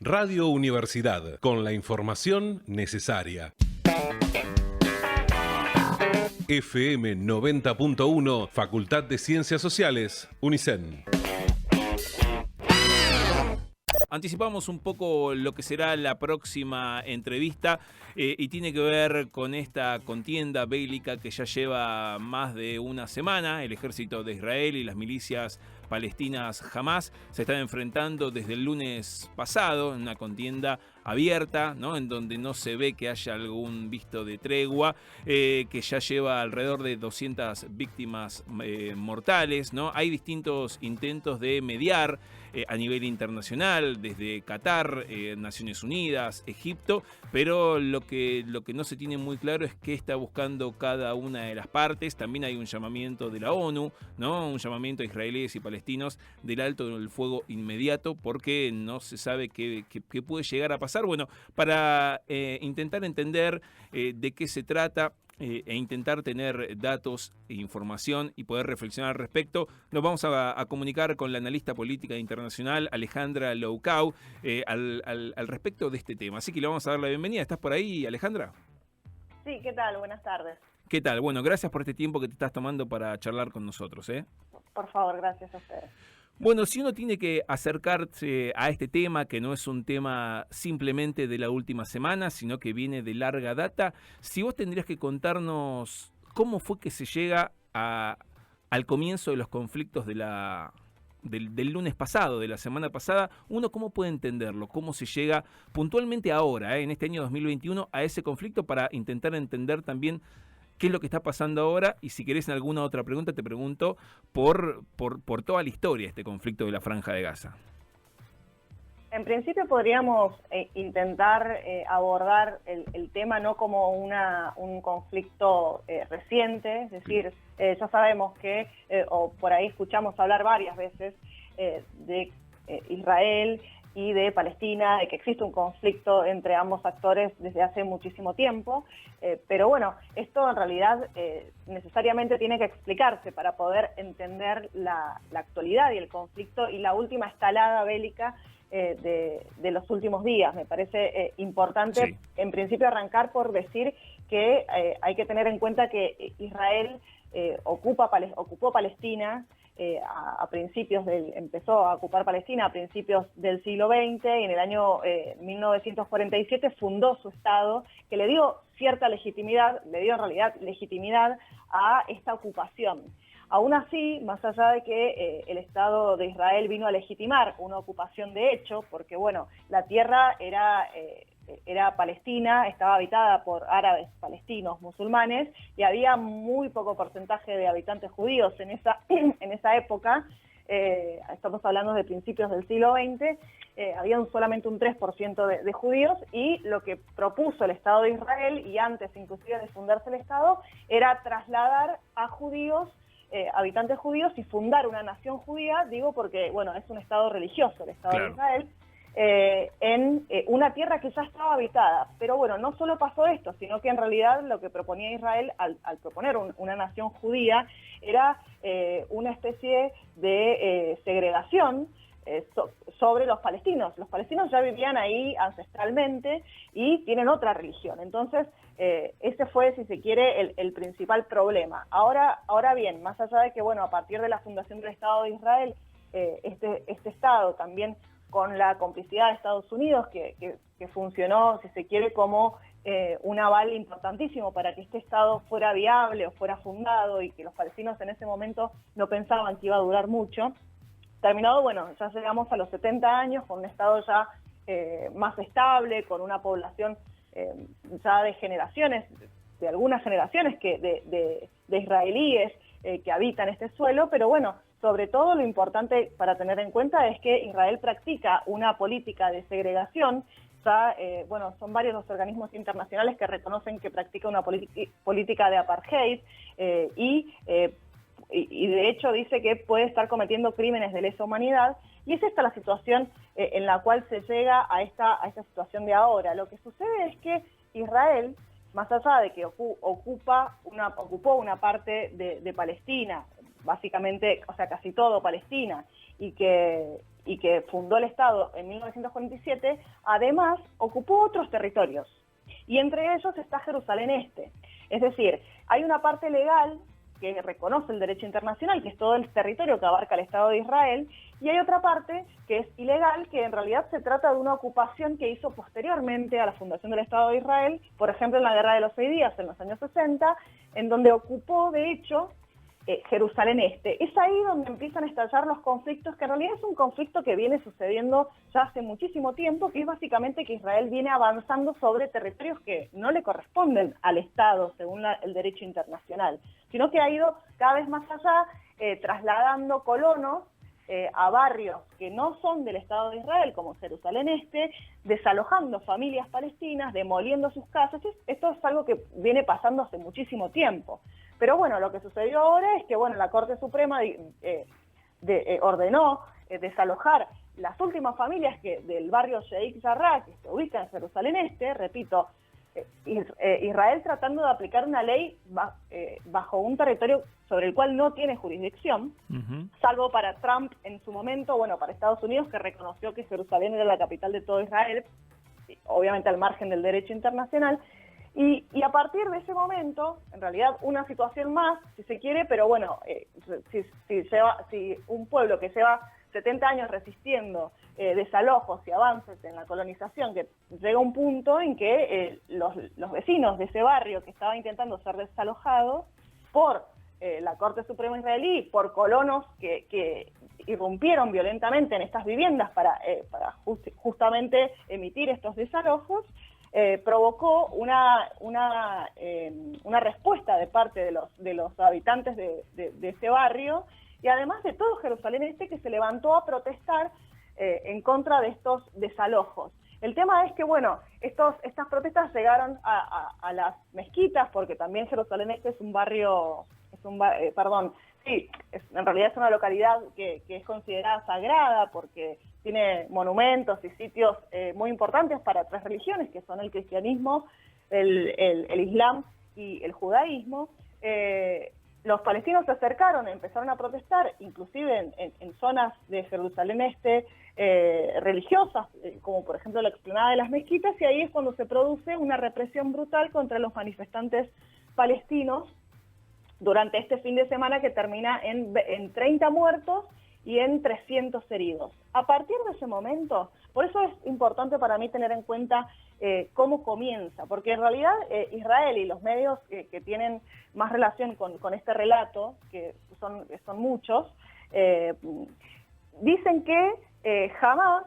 Radio Universidad, con la información necesaria. FM 90.1, Facultad de Ciencias Sociales, UNICEN. Anticipamos un poco lo que será la próxima entrevista y tiene que ver con esta contienda bélica que ya lleva más de una semana. El ejército de Israel y las milicias palestinas Hamás se están enfrentando desde el lunes pasado en una contienda abierta, ¿no? En donde no se ve que haya algún visto de tregua, que ya lleva alrededor de 200 víctimas mortales, ¿no? Hay distintos intentos de mediar a nivel internacional, desde Qatar, Naciones Unidas, Egipto, pero lo que no se tiene muy claro es qué está buscando cada una de las partes. También hay un llamamiento de la ONU, ¿no? Un llamamiento a israelíes y palestinos del alto del fuego inmediato, porque no se sabe qué puede llegar a pasar. Bueno, para intentar entender de qué se trata, e intentar tener datos e información y poder reflexionar al respecto, nos vamos a comunicar con la analista política internacional Alejandra Loucau al respecto de este tema. Así que le vamos a dar la bienvenida. ¿Estás por ahí, Alejandra? Sí, ¿qué tal? Buenas tardes. ¿Qué tal? Bueno, gracias por este tiempo que te estás tomando para charlar con nosotros, ¿eh? Por favor, gracias a ustedes. Bueno, si uno tiene que acercarse a este tema, que no es un tema simplemente de la última semana, sino que viene de larga data, si vos tendrías que contarnos cómo fue que se llega al comienzo de los conflictos del lunes pasado, de la semana pasada, uno cómo puede entenderlo, cómo se llega puntualmente ahora, en este año 2021, a ese conflicto, para intentar entender también qué es lo que está pasando ahora. Y si querés en alguna otra pregunta, te pregunto por toda la historia de este conflicto de la Franja de Gaza. En principio podríamos intentar abordar el tema no como un conflicto reciente, es decir, ya sabemos que, o por ahí escuchamos hablar varias veces de Israel y de Palestina, de que existe un conflicto entre ambos actores desde hace muchísimo tiempo, pero bueno, esto en realidad necesariamente tiene que explicarse para poder entender la actualidad y el conflicto y la última escalada bélica de los últimos días. Me parece importante, sí, en principio arrancar por decir que hay que tener en cuenta que Israel ocupó Palestina empezó a ocupar Palestina a principios del siglo XX, y en el año 1947 fundó su Estado, que le dio cierta legitimidad, le dio en realidad legitimidad a esta ocupación. Aún así, más allá de que el Estado de Israel vino a legitimar una ocupación de hecho, porque bueno, la tierra era palestina, estaba habitada por árabes palestinos musulmanes y había muy poco porcentaje de habitantes judíos en esa época. Estamos hablando de principios del siglo XX, había solamente un 3% de judíos, y lo que propuso el Estado de Israel, y antes inclusive de fundarse el Estado, era trasladar a judíos, habitantes judíos, y fundar una nación judía, digo porque bueno, es un Estado religioso el Estado, claro, de Israel, en una tierra que ya estaba habitada. Pero bueno, no solo pasó esto, sino que en realidad lo que proponía Israel al proponer una nación judía era una especie de segregación sobre los palestinos. Los palestinos ya vivían ahí ancestralmente y tienen otra religión. Entonces, ese fue, si se quiere, el principal problema. Ahora bien, más allá de que, bueno, a partir de la fundación del Estado de Israel, este Estado también, con la complicidad de Estados Unidos, que funcionó, si se quiere, como un aval importantísimo para que este Estado fuera viable o fuera fundado, y que los palestinos en ese momento no pensaban que iba a durar mucho. Terminado, bueno, ya llegamos a los 70 años con un Estado ya más estable, con una población ya de generaciones, de algunas generaciones de israelíes que habitan este suelo, pero bueno, sobre todo lo importante para tener en cuenta es que Israel practica una política de segregación. Ya, bueno, son varios los organismos internacionales que reconocen que practica una política de apartheid, y de hecho dice que puede estar cometiendo crímenes de lesa humanidad, y es esta la situación en la cual se llega a esta situación de ahora. Lo que sucede es que Israel, más allá de que ocupó una parte de Palestina, básicamente, o sea, casi todo Palestina, y que fundó el Estado en 1947, además ocupó otros territorios, y entre ellos está Jerusalén Este. Es decir, hay una parte legal que reconoce el derecho internacional, que es todo el territorio que abarca el Estado de Israel, y hay otra parte que es ilegal, que en realidad se trata de una ocupación que hizo posteriormente a la fundación del Estado de Israel, por ejemplo en la Guerra de los 6 Días, en los años 60, en donde ocupó, de hecho, Jerusalén Este. Es ahí donde empiezan a estallar los conflictos, que en realidad es un conflicto que viene sucediendo ya hace muchísimo tiempo, que es básicamente que Israel viene avanzando sobre territorios que no le corresponden al Estado, según el derecho internacional, sino que ha ido cada vez más allá, trasladando colonos a barrios que no son del Estado de Israel, como Jerusalén Este, desalojando familias palestinas, demoliendo sus casas. Esto es algo que viene pasando hace muchísimo tiempo. Pero bueno, lo que sucedió ahora es que la Corte Suprema ordenó desalojar las últimas familias del barrio Sheikh Jarrah, que se ubica en Jerusalén Este, repito, Israel tratando de aplicar una ley bajo un territorio sobre el cual no tiene jurisdicción, salvo para Trump en su momento, para Estados Unidos, que reconoció que Jerusalén era la capital de todo Israel, obviamente al margen del derecho internacional. Y a partir de ese momento, en realidad una situación más, si se quiere, pero si un pueblo que lleva 70 años resistiendo desalojos y avances en la colonización, que llega un punto en que los vecinos de ese barrio que estaba intentando ser desalojados por la Corte Suprema israelí, por colonos que irrumpieron violentamente en estas viviendas para justamente emitir estos desalojos, provocó una respuesta de parte de los habitantes de ese barrio, y además de todo Jerusalén Este, que se levantó a protestar en contra de estos desalojos. El tema es que, estas protestas llegaron a las mezquitas, porque también Jerusalén Este es un barrio, en realidad es una localidad que es considerada sagrada porque tiene monumentos y sitios muy importantes para 3 religiones, que son el cristianismo, el islam y el judaísmo. Los palestinos se acercaron, empezaron a protestar, inclusive en zonas de Jerusalén Este religiosas, como por ejemplo la explanada de las mezquitas, y ahí es cuando se produce una represión brutal contra los manifestantes palestinos durante este fin de semana, que termina en 30 muertos y en 300 heridos. A partir de ese momento, por eso es importante para mí tener en cuenta cómo comienza, porque en realidad Israel y los medios que tienen más relación con este relato, que son muchos, dicen que Hamás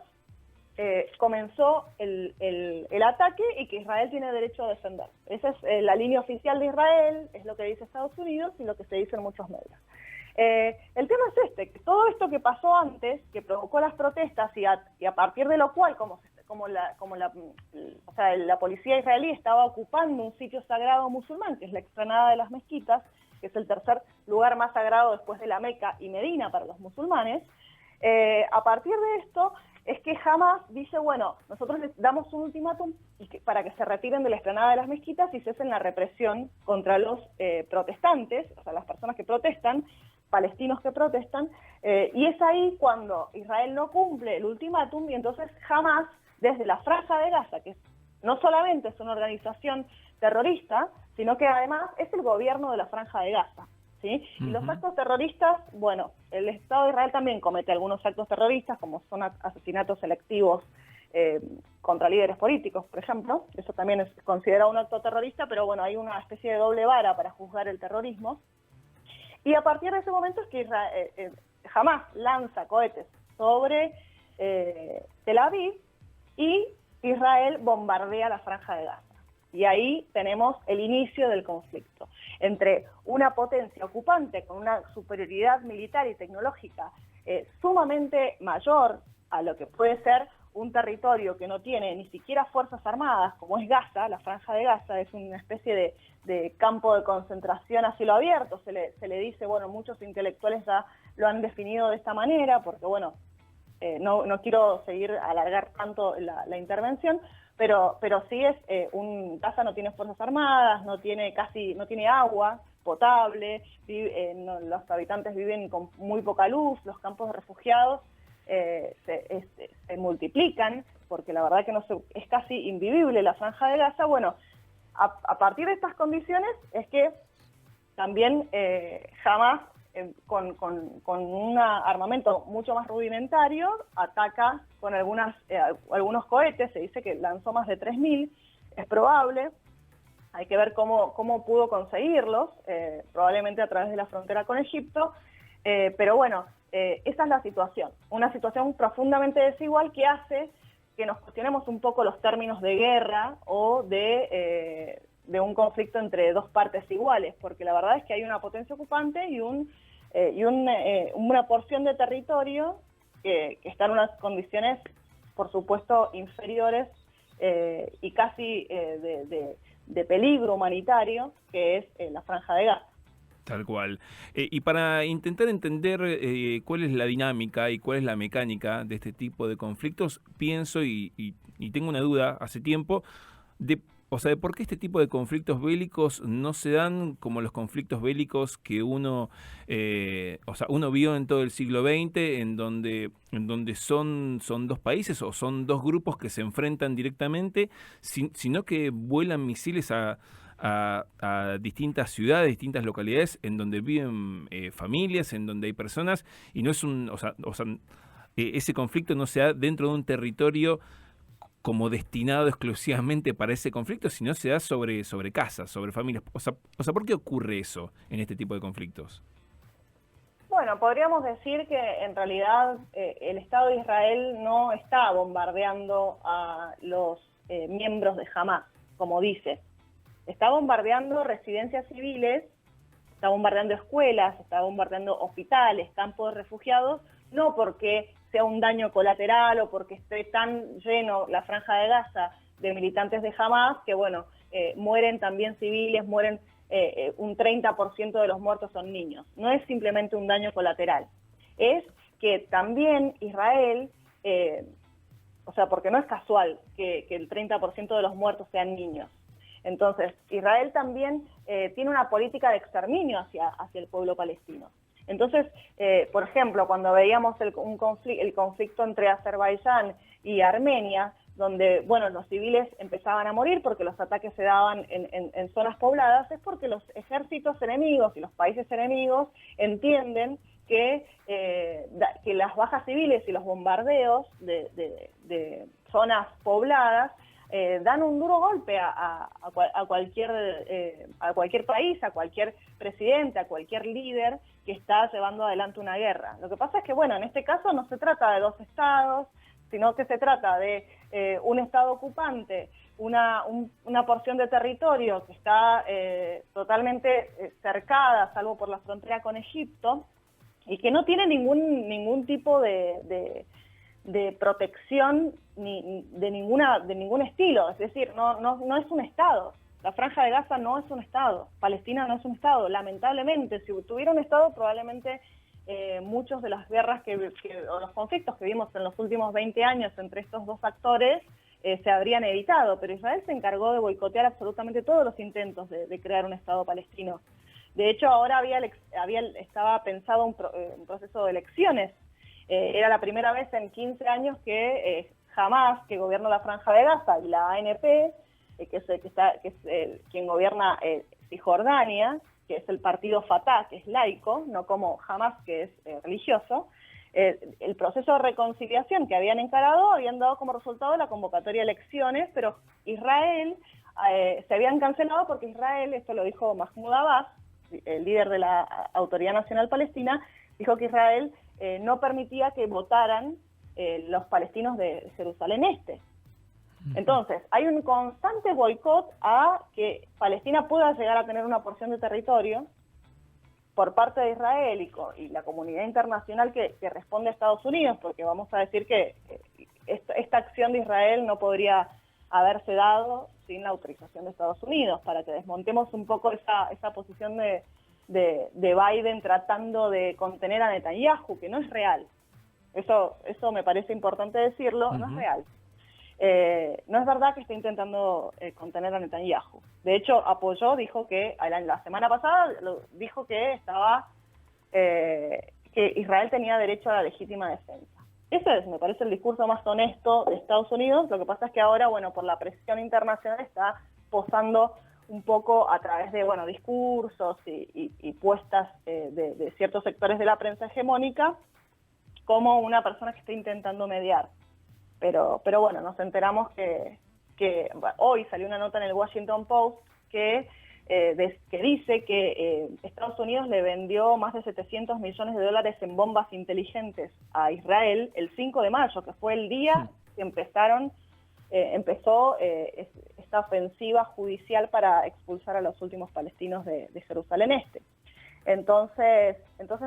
comenzó el ataque y que Israel tiene derecho a defender. Esa es la línea oficial de Israel, es lo que dice Estados Unidos y lo que se dice en muchos medios. El tema es que todo esto que pasó antes, que provocó las protestas y a partir de lo cual, la policía israelí estaba ocupando un sitio sagrado musulmán, que es la explanada de las mezquitas, que es el tercer lugar más sagrado después de la Meca y Medina para los musulmanes. A partir de esto es que Hamás dice, nosotros les damos un ultimátum para que se retiren de la explanada de las mezquitas y cesen la represión contra los protestantes, o sea, las personas que protestan, palestinos que protestan, y es ahí cuando Israel no cumple el ultimátum, y entonces Hamás, desde la Franja de Gaza, que no solamente es una organización terrorista, sino que además es el gobierno de la Franja de Gaza, ¿sí? Y los actos terroristas, el Estado de Israel también comete algunos actos terroristas, como son asesinatos selectivos contra líderes políticos, por ejemplo. Eso también es considerado un acto terrorista, pero hay una especie de doble vara para juzgar el terrorismo. Y a partir de ese momento es que Hamás lanza cohetes sobre Tel Aviv y Israel bombardea la Franja de Gaza. Y ahí tenemos el inicio del conflicto entre una potencia ocupante con una superioridad militar y tecnológica sumamente mayor a lo que puede ser un territorio que no tiene ni siquiera fuerzas armadas, como es Gaza. La Franja de Gaza es una especie de campo de concentración a cielo abierto, se le dice, muchos intelectuales ya lo han definido de esta manera, porque no quiero alargar tanto la intervención, pero sí es Gaza no tiene fuerzas armadas, no tiene agua, potable, los habitantes viven con muy poca luz, los campos de refugiados se multiplican, porque la verdad que es casi invivible la Franja de Gaza. Bueno, a partir de estas condiciones es que también Hamás, con un armamento mucho más rudimentario, ataca con algunos cohetes. Se dice que lanzó más de 3.000, es probable. Hay que ver cómo pudo conseguirlos, probablemente a través de la frontera con Egipto, pero bueno, esa es la situación, una situación profundamente desigual que hace que nos cuestionemos un poco los términos de guerra o de un conflicto entre dos partes iguales, porque la verdad es que hay una potencia ocupante y una porción de territorio que está en unas condiciones, por supuesto, inferiores y casi de peligro humanitario, que es la Franja de Gaza. Tal cual. Y para intentar entender cuál es la dinámica y cuál es la mecánica de este tipo de conflictos, pienso y tengo una duda hace tiempo de por qué este tipo de conflictos bélicos no se dan como los conflictos bélicos que uno vio en todo el siglo XX, en donde son dos países o son dos grupos que se enfrentan directamente, sino que vuelan misiles a distintas ciudades, distintas localidades en donde viven familias, en donde hay personas, y no es ese conflicto no se da dentro de un territorio como destinado exclusivamente para ese conflicto, sino se da sobre casas, sobre familias. ¿Por qué ocurre eso en este tipo de conflictos? Bueno, podríamos decir que en realidad el Estado de Israel no está bombardeando a los miembros de Hamás, como dice. Está bombardeando residencias civiles, está bombardeando escuelas, está bombardeando hospitales, campos de refugiados, no porque sea un daño colateral o porque esté tan lleno la Franja de Gaza de militantes de Hamás que, bueno, mueren también civiles, mueren un 30% de los muertos son niños. No es simplemente un daño colateral, es que también Israel, porque no es casual que el 30% de los muertos sean niños. Entonces, Israel también tiene una política de exterminio hacia el pueblo palestino. Entonces, por ejemplo, cuando veíamos el conflicto entre Azerbaiyán y Armenia, donde, bueno, los civiles empezaban a morir porque los ataques se daban en zonas pobladas, es porque los ejércitos enemigos y los países enemigos entienden que las bajas civiles y los bombardeos de zonas pobladas dan un duro golpe a cualquier país, a cualquier presidente, a cualquier líder que está llevando adelante una guerra. Lo que pasa es que, bueno, en este caso no se trata de dos estados, sino que se trata de un estado ocupante, una porción de territorio que está totalmente cercada, salvo por la frontera con Egipto, y que no tiene ningún tipo de protección ni de ningún estilo. Es decir, no es un estado. La Franja de Gaza no es un estado, Palestina no es un estado, lamentablemente. Si tuviera un estado, probablemente muchos de las guerras o los conflictos que vimos en los últimos 20 años entre estos dos actores se habrían evitado, pero Israel se encargó de boicotear absolutamente todos los intentos de crear un estado palestino. De hecho, ahora estaba pensado un proceso de elecciones. Era la primera vez en 15 años que Hamás, que gobierna la Franja de Gaza, y la ANP, quien gobierna Cisjordania, que es el partido Fatah, que es laico, no como Hamás, que es religioso, el proceso de reconciliación que habían encarado habían dado como resultado la convocatoria de elecciones, pero Israel se habían cancelado porque Israel, esto lo dijo Mahmoud Abbas, el líder de la Autoridad Nacional Palestina, dijo que Israel no permitía que votaran los palestinos de Jerusalén Este. Entonces, hay un constante boicot a que Palestina pueda llegar a tener una porción de territorio por parte de Israel y la comunidad internacional que responde a Estados Unidos, porque vamos a decir que esta acción de Israel no podría haberse dado sin la autorización de Estados Unidos, para que desmontemos un poco esa posición de Biden tratando de contener a Netanyahu, que no es real. Eso me parece importante decirlo, no es real. no es verdad que esté intentando contener a Netanyahu. De hecho, apoyó, dijo que la semana pasada dijo que que Israel tenía derecho a la legítima defensa. Ese es, me parece, el discurso más honesto de Estados Unidos. Lo que pasa es que ahora, bueno, por la presión internacional está posando un poco a través de, bueno, discursos y puestas de ciertos sectores de la prensa hegemónica como una persona que está intentando mediar. Pero bueno, nos enteramos que hoy salió una nota en el Washington Post que dice que Estados Unidos le vendió más de $700 millones en bombas inteligentes a Israel el 5 de mayo, que fue el día que empezó esta ofensiva judicial para expulsar a los últimos palestinos de Jerusalén Este. Entonces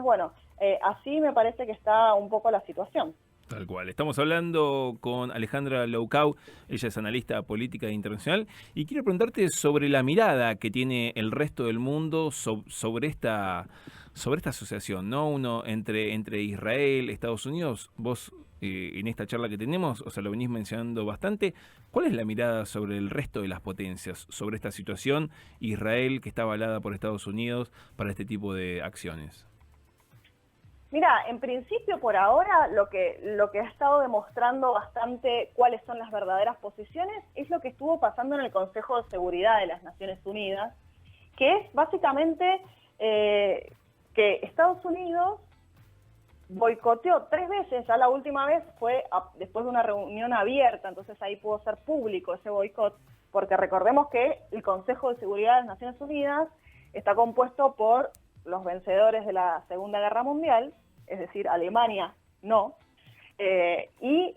bueno, así me parece que está un poco la situación. Tal cual. Estamos hablando con Alejandra Loucau, ella es analista política internacional, y quiero preguntarte sobre la mirada que tiene el resto del mundo sobre esta asociación, ¿no? Uno entre Israel, Estados Unidos. Vos en esta charla que tenemos, o sea, lo venís mencionando bastante. ¿Cuál es la mirada sobre el resto de las potencias, sobre esta situación, Israel que está avalada por Estados Unidos para este tipo de acciones? Mira, en principio por ahora lo que ha estado demostrando bastante cuáles son las verdaderas posiciones es lo que estuvo pasando en el Consejo de Seguridad de las Naciones Unidas, que es básicamente que Estados Unidos boicoteó 3 veces, ya la última vez fue después de una reunión abierta, entonces ahí pudo ser público ese boicot, porque recordemos que el Consejo de Seguridad de las Naciones Unidas está compuesto por los vencedores de la Segunda Guerra Mundial, es decir, Alemania no, y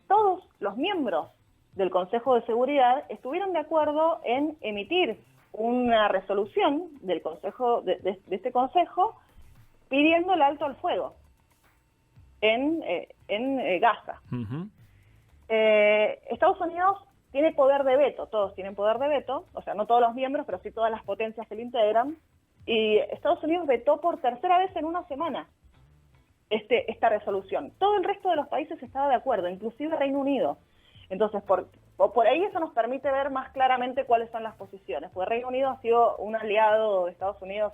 todos los miembros del Consejo de Seguridad estuvieron de acuerdo en emitir una resolución del Consejo de este Consejo pidiendo el alto al fuego en Gaza. Uh-huh. Estados Unidos tiene poder de veto, todos tienen poder de veto, o sea, no todos los miembros, pero sí todas las potencias que lo integran, y Estados Unidos vetó por tercera vez en una semana esta resolución. Todo el resto de los países estaba de acuerdo, inclusive Reino Unido. Entonces, por ahí eso nos permite ver más claramente cuáles son las posiciones, porque Reino Unido ha sido un aliado de Estados Unidos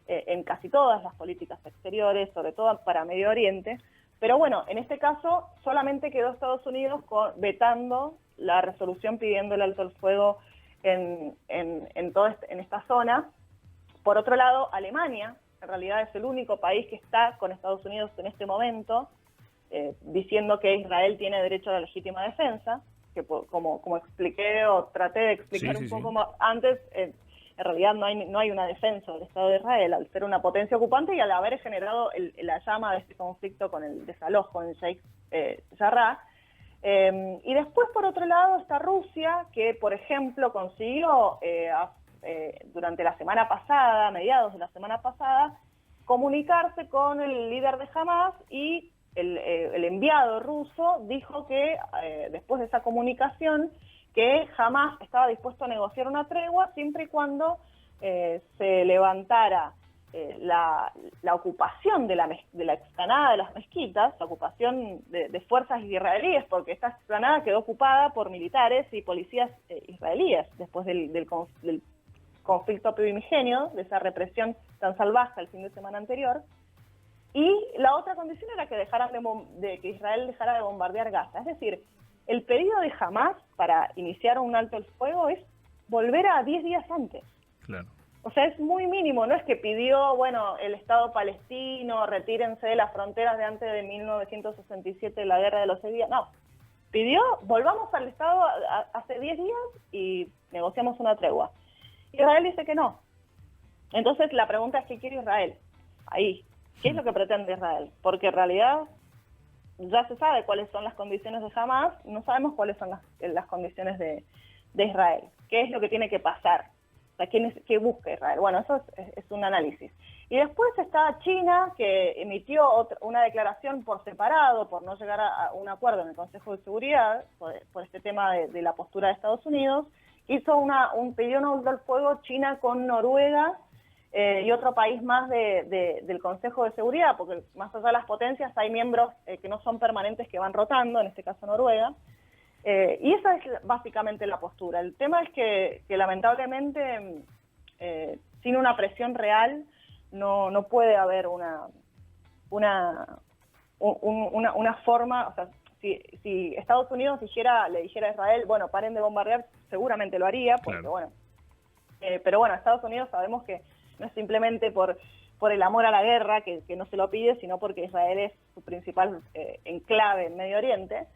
en casi todas las políticas exteriores, sobre todo para Medio Oriente, pero bueno, en este caso solamente quedó Estados Unidos vetando la resolución pidiendo el alto al fuego en esta zona. Por otro lado, Alemania en realidad es el único país que está con Estados Unidos en este momento, diciendo que Israel tiene derecho a la legítima defensa, que como expliqué o traté de explicar un poco más antes, en realidad no hay una defensa del Estado de Israel al ser una potencia ocupante y al haber generado la llama de este conflicto con el desalojo en Sheikh Jarrah. Y después, por otro lado, está Rusia, que, por ejemplo, consiguió durante la semana pasada, mediados de la semana pasada, comunicarse con el líder de Hamas y el enviado ruso dijo que, después de esa comunicación, que Hamas estaba dispuesto a negociar una tregua siempre y cuando se levantara la ocupación de la explanada de las mezquitas, la ocupación de fuerzas israelíes, porque esta explanada quedó ocupada por militares y policías israelíes después del conflicto primigenio, de esa represión tan salvaje el fin de semana anterior. Y la otra condición era que que Israel dejara de bombardear Gaza. Es decir, el pedido de Hamas para iniciar un alto el fuego es volver a 10 días antes. Claro. O sea, es muy mínimo, no es que pidió, bueno, el Estado palestino, retírense de las fronteras de antes de 1967, la guerra de los 6 días. No, pidió, volvamos al Estado hace 10 días y negociamos una tregua. Israel dice que no. Entonces la pregunta es, ¿qué quiere Israel? Ahí, ¿qué es lo que pretende Israel? Porque en realidad ya se sabe cuáles son las condiciones de Hamas, no sabemos cuáles son las condiciones de Israel. ¿Qué es lo que tiene que pasar? O sea, ¿qué busca Israel? Bueno, eso es un análisis. Y después está China, que emitió una declaración por separado, por no llegar a un acuerdo en el Consejo de Seguridad, por este tema de la postura de Estados Unidos. Hizo pidió un alto al fuego China con Noruega y otro país más del Consejo de Seguridad, porque más allá de las potencias hay miembros que no son permanentes, que van rotando, en este caso Noruega. Y esa es básicamente la postura. El tema es que lamentablemente, sin una presión real, no puede haber una forma, o sea, si Estados Unidos le dijera a Israel, bueno, paren de bombardear, seguramente lo haría, porque claro. bueno, pero bueno, Estados Unidos sabemos que no es simplemente por el amor a la guerra que no se lo pide, sino porque Israel es su principal enclave en Medio Oriente.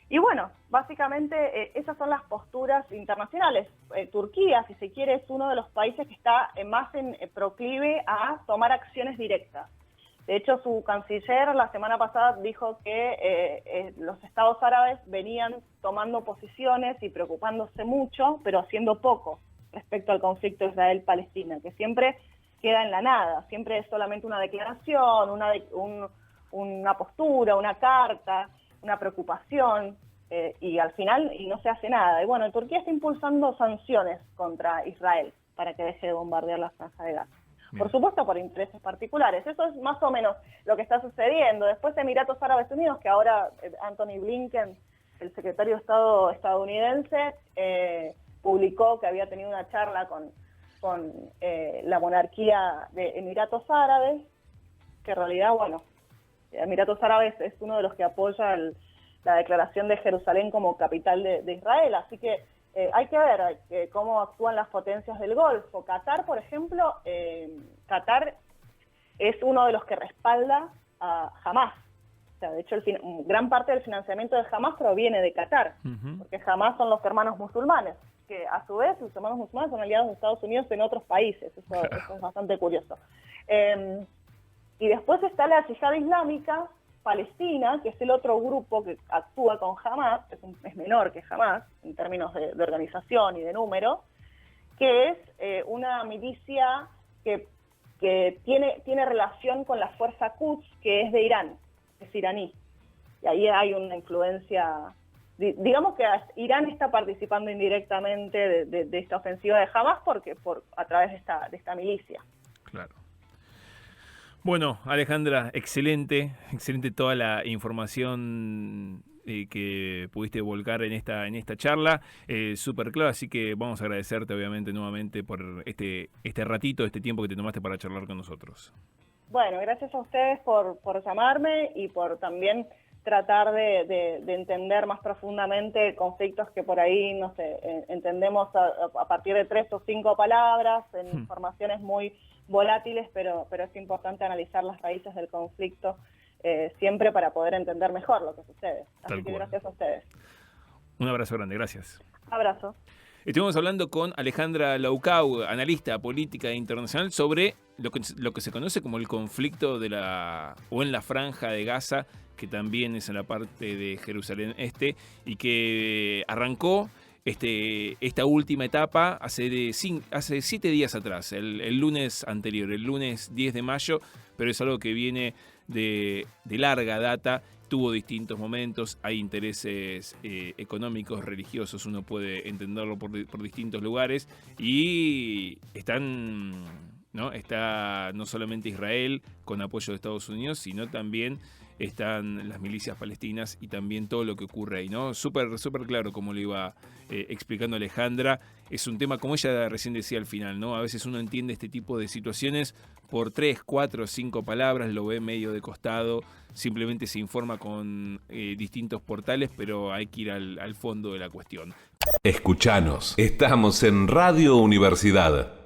Y bueno, básicamente esas son las posturas internacionales. Turquía, si se quiere, es uno de los países que está más proclive a tomar acciones directas. De hecho, su canciller la semana pasada dijo que los estados árabes venían tomando posiciones y preocupándose mucho, pero haciendo poco respecto al conflicto Israel-Palestina, que siempre queda en la nada, siempre es solamente una declaración, una postura, una carta, una preocupación, y al final no se hace nada. Y bueno, Turquía está impulsando sanciones contra Israel para que deje de bombardear la Franja de Gaza. Por supuesto, por intereses particulares. Eso es más o menos lo que está sucediendo. Después Emiratos Árabes Unidos, que ahora Antony Blinken, el secretario de Estado estadounidense, publicó que había tenido una charla con la monarquía de Emiratos Árabes, que en realidad, bueno, Emiratos Árabes es uno de los que apoya la declaración de Jerusalén como capital de Israel. Así que hay que ver cómo actúan las potencias del Golfo. Qatar, por ejemplo, Qatar es uno de los que respalda a Hamás. O sea, de hecho, gran parte del financiamiento de Hamás proviene de Qatar, porque Hamás son los hermanos musulmanes, que a su vez los hermanos musulmanes son aliados de Estados Unidos en otros países. Eso es bastante curioso. Y después está la Yihad Islámica Palestina, que es el otro grupo que actúa con Hamás, es menor que Hamás en términos de organización y de número, que es una milicia que tiene relación con la fuerza Quds, que es de Irán, es iraní. Y ahí hay una influencia, digamos que Irán está participando indirectamente de esta ofensiva de Hamás a través de esta milicia. Claro. Bueno, Alejandra, excelente toda la información que pudiste volcar en esta charla, súper claro, así que vamos a agradecerte obviamente nuevamente por este ratito, este tiempo que te tomaste para charlar con nosotros. Bueno, gracias a ustedes por llamarme y por también tratar de entender más profundamente conflictos que por ahí, no sé, entendemos a partir de 3 o 5 palabras, en informaciones muy volátiles, pero es importante analizar las raíces del conflicto siempre para poder entender mejor lo que sucede. Así que gracias a ustedes. Un abrazo grande, gracias. Abrazo. Estuvimos hablando con Alejandra Loucau, analista política internacional, sobre lo que se conoce como el conflicto en la Franja de Gaza, que también es en la parte de Jerusalén Este, y que arrancó esta última etapa hace 7 días atrás, el lunes anterior, el lunes 10 de mayo, pero es algo que viene de larga data. Tuvo distintos momentos, hay intereses económicos, religiosos, uno puede entenderlo por distintos lugares, y está no solamente Israel con apoyo de Estados Unidos, sino también están las milicias palestinas y también todo lo que ocurre ahí, ¿no? Súper claro como lo iba explicando Alejandra. Es un tema, como ella recién decía al final, ¿no? A veces uno entiende este tipo de situaciones por 3, 4, 5 palabras, lo ve medio de costado, simplemente se informa con distintos portales, pero hay que ir al fondo de la cuestión. Escuchanos, estamos en Radio Universidad.